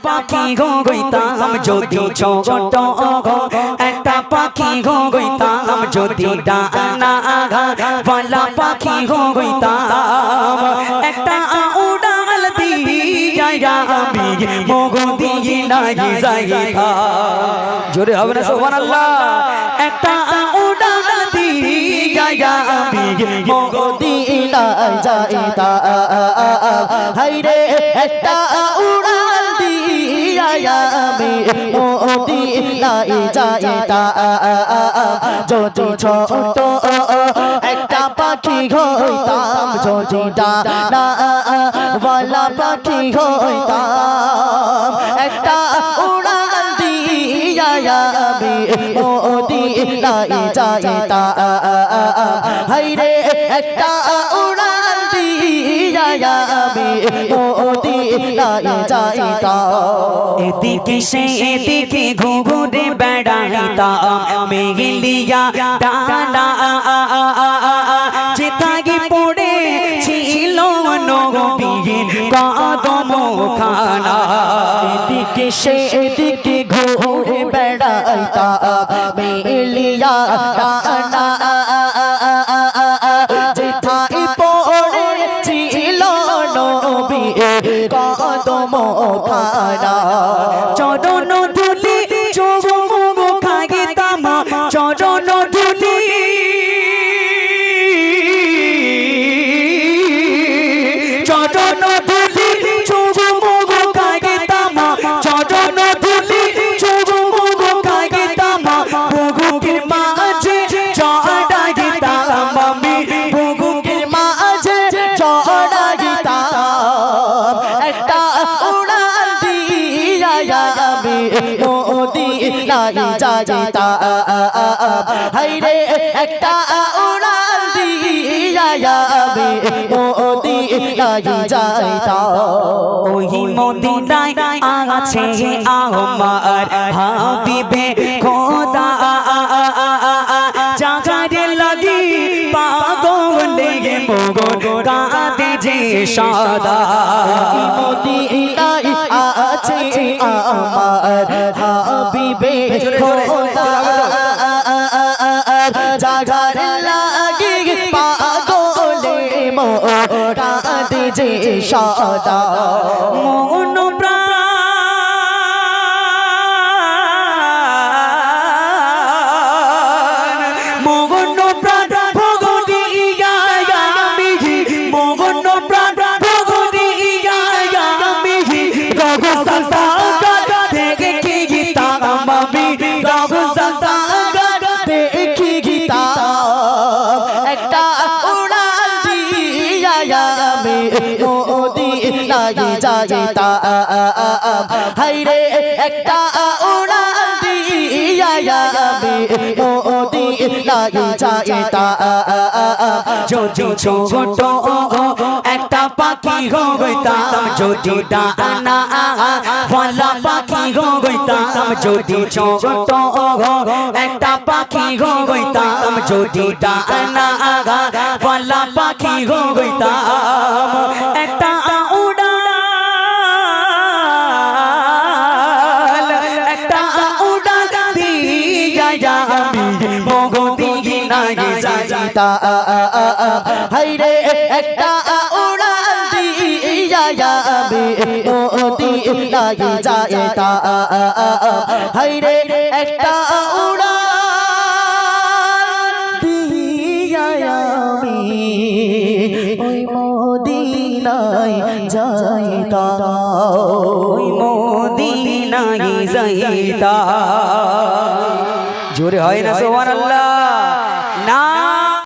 পাখি হইতাম যদি ছোট একটা পাখি হইতাম যদি ডানা वाला पाखी हो गईताम একটা উড়াল দিয়া আমি মগো দিয়ে নাই যাইতা জোরে হবে না সুবহানাল্লাহ একটা উড়াল দিয়া আমি মগো দিয়ে নাই যাইতা হায়রে একটা উড়াল দিয়া আমি মগো দিয়ে নাই যাইতা যদি ছোট একটা পাখি হইতাম যদি ডানা वाला পাখি হইতাম একটা উড়াল দিয়া আমি মদিনায় যাইতাম হায়রে একটা উড়াল দিয়া আমি মদিনায় যাইতাম এদিকে সেদিকে ঘুরে বেড়াইতাম মেঘলিয়া ডানা চিতাগি পড়ে ছিল নবীর কদম খানা এদিকে সেদিকে ঘুরে বেড়াইতাম মেঘলিয়া ডানা চিতাই পড়ে ছিল নবীর কদম খানা চরণ ধুলি চুমুক খাইতাম চরণ ধুলি চরণ ধুলি চুমুক খাইতাম চরণ ধুলি চুমুক খাইতাম বুকের মাঝে চড়াইতাম আমি বুকের মাঝে চড়াইতাম একটা উড়াল দিয়া আমি মদিনায় যাইতাম হায়রে একটা উড়াল দিয়া আমি মদিনায় যাইতাম ওই মদিনায় আছে আমার হাবিবে খোদা জাগারে লাগি পাগল মগন কাঁদে যে সদা মদিনায় আছে আমার হাবিবে খোদা জাগারে লাগি পাগল মগন কাঁদে যে সদা মন একটা উড়াল দিয়া আমি মদিনায় যাইতাম হায়রে একটা উড়াল দিয়া আমি মদিনায় যাইতাম যদি ছোট একটা পাখি হইতাম যদি ডানা वाला পাখি হইতাম যদি ছোট একটা পাখি হইতাম যদি ডানা वाला পাখি হইতাম একটা একটা উড়াল দিয়া আমি মদিনায় যাইতাম হায়রে একটা উড়াল দিয়া আমি মদিনায় যাইতাম হায়রে একটা উড়াল দিয়া আমি ওই মদিনায় যাইতাম ওই মদিনায় যাইতাম জোরে হয় না সুবহানাল্লাহ না